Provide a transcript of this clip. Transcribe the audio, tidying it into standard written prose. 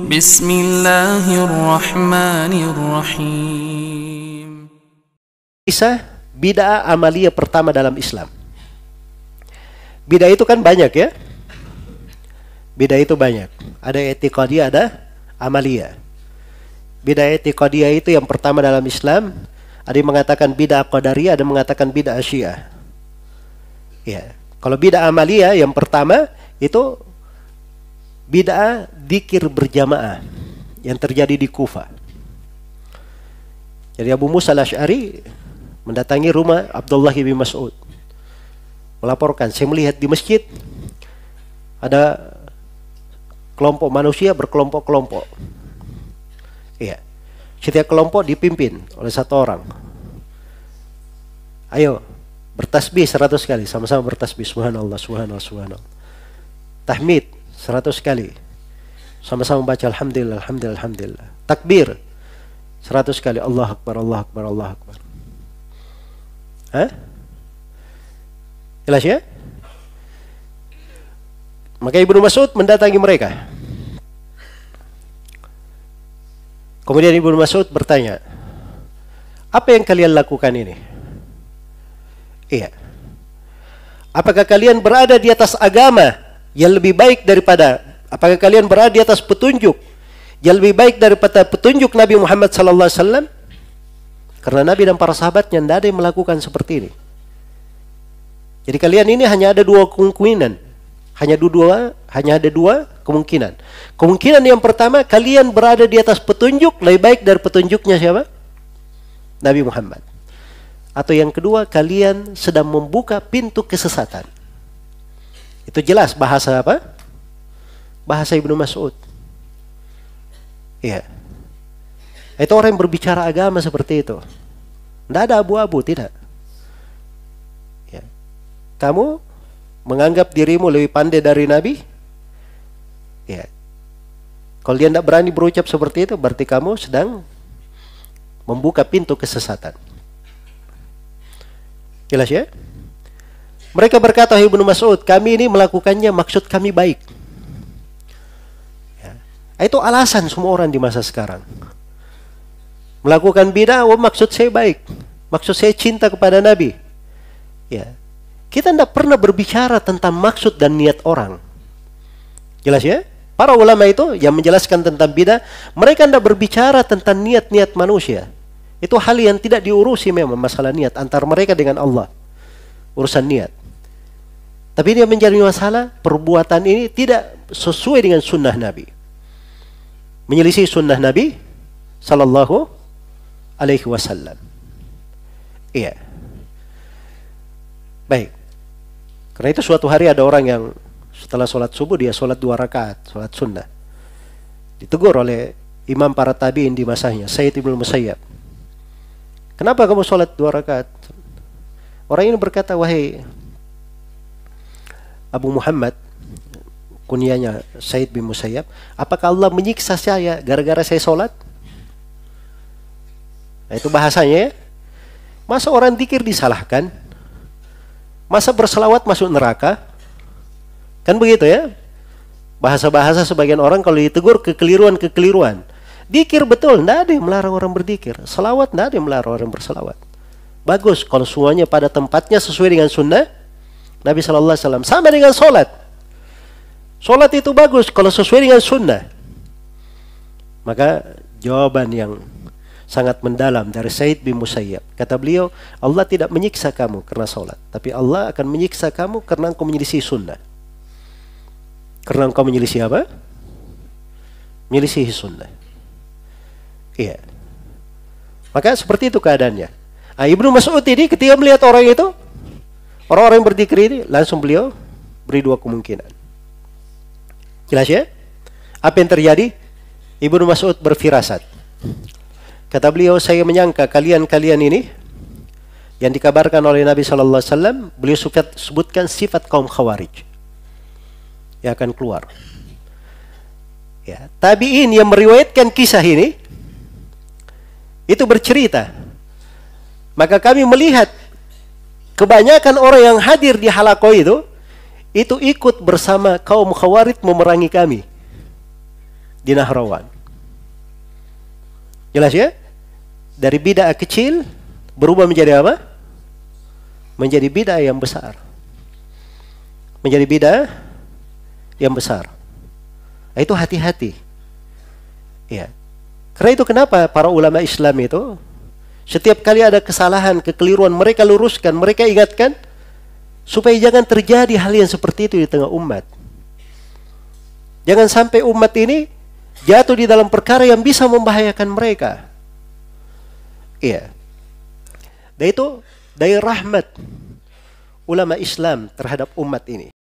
Bismillahirrahmanirrahim. Kisah bid'ah amaliyah pertama dalam Islam. Bid'ah itu kan banyak ya. Bid'ah itu banyak. Ada i'tiqadiyah, ada amaliyah. Bid'ah i'tiqadiyah itu yang pertama dalam Islam. Ada yang mengatakan bid'ah qadariyah, ada yang mengatakan bid'ah syiah. Ya. Kalau bid'ah amaliyah yang pertama itu bid'ah dzikir berjamaah yang terjadi di Kufah. Jadi Abu Musa al-Asy'ari mendatangi rumah Abdullah bin Mas'ud, melaporkan, saya melihat di masjid ada kelompok manusia berkelompok-kelompok. Iya. Setiap kelompok dipimpin oleh satu orang. Ayo, bertasbih 100 kali, sama-sama bertasbih, subhanallah, subhanallah, subhanallah. Tahmid 100 kali, sama-sama baca alhamdulillah, alhamdulillah, alhamdulillah. Takbir 100 kali, Allah Akbar, Allah Akbar, Allah Akbar. Hah? Jelas ya? Maka Ibnu Mas'ud mendatangi mereka. Kemudian Ibnu Mas'ud bertanya, apa yang kalian lakukan ini? Iya. Apakah kalian berada di atas agama yang lebih baik daripada, apakah kalian berada di atas petunjuk yang lebih baik daripada petunjuk Nabi Muhammad SAW? Karena Nabi dan para sahabatnya tidak ada yang melakukan seperti ini. Jadi kalian ini hanya ada dua kemungkinan. Hanya ada dua kemungkinan. Kemungkinan yang pertama, kalian berada di atas petunjuk lebih baik dari petunjuknya siapa? Nabi Muhammad. Atau yang kedua, kalian sedang membuka pintu kesesatan. Itu jelas bahasa apa? Bahasa Ibnu Mas'ud. Iya. Itu orang yang berbicara agama seperti itu. Tidak ada abu-abu, tidak. Ya. Kamu menganggap dirimu lebih pandai dari Nabi? Ya. Kalau dia tidak berani berucap seperti itu, berarti kamu sedang membuka pintu kesesatan. Jelas ya? Mereka berkata, Ibnu Mas'ud, kami ini melakukannya maksud kami baik. Ya. Itu alasan semua orang di masa sekarang. Melakukan bid'ah, maksud saya baik. Maksud saya cinta kepada Nabi. Ya. Kita tidak pernah berbicara tentang maksud dan niat orang. Jelas ya? Para ulama itu yang menjelaskan tentang bid'ah, mereka tidak berbicara tentang niat-niat manusia. Itu hal yang tidak diurusi memang, masalah niat antara mereka dengan Allah. Urusan niat. Tapi dia menjadi masalah, perbuatan ini tidak sesuai dengan sunnah Nabi. Menyelisih sunnah Nabi sallallahu alaihi wasallam. Iya. Baik. Karena itu suatu hari ada orang yang setelah sholat subuh dia sholat 2 rakaat, sholat sunnah. Ditegur oleh imam para tabi'in di masanya, Sayyid Ibnu Musayyab. Kenapa kamu sholat 2 rakaat? Orang ini berkata, wahai Abu Muhammad, kunyanya Sayyid bin Musayyab, apakah Allah menyiksa saya gara-gara saya sholat? Nah, itu bahasanya ya. Masa orang dzikir disalahkan? Masa berselawat masuk neraka? Kan begitu ya? Bahasa-bahasa sebagian orang kalau ditegur kekeliruan-kekeliruan. Dzikir betul, tidak ada yang melarang orang berzikir. Selawat, tidak ada yang melarang orang berselawat. Bagus kalau semuanya pada tempatnya sesuai dengan sunnah Nabi SAW. Sama dengan sholat. Sholat itu bagus kalau sesuai dengan sunnah. Maka jawaban yang sangat mendalam dari Sayyid bin Musayyab. Kata beliau, Allah tidak menyiksa kamu karena sholat. Tapi Allah akan menyiksa kamu karena engkau menyelisih sunnah. Karena engkau menyelisih apa? Menyelisih sunnah. Iya. Maka seperti itu keadaannya. Nah, Ibnu Mas'ud ini ketika melihat orang itu, orang-orang yang berzikir ini, langsung beliau beri 2 kemungkinan. Jelas ya? Apa yang terjadi? Ibnu Mas'ud berfirasat. Kata beliau, saya menyangka kalian-kalian ini yang dikabarkan oleh Nabi SAW, beliau sebutkan sifat kaum Khawarij yang akan keluar. Ya, tabi'in yang meriwayatkan kisah ini itu bercerita, maka kami melihat kebanyakan orang yang hadir di halaqah itu ikut bersama kaum Khawarij memerangi kami. di Nahrawan. Jelas ya? Dari bid'ah kecil berubah menjadi apa? Menjadi bid'ah yang besar. Menjadi bid'ah yang besar. Nah, itu hati-hati. Ya. Karena itu kenapa para ulama Islam itu setiap kali ada kesalahan, kekeliruan, mereka luruskan, mereka ingatkan supaya jangan terjadi hal yang seperti itu di tengah umat. Jangan sampai umat ini jatuh di dalam perkara yang bisa membahayakan mereka. Iya. Dan itu dari rahmat ulama Islam terhadap umat ini.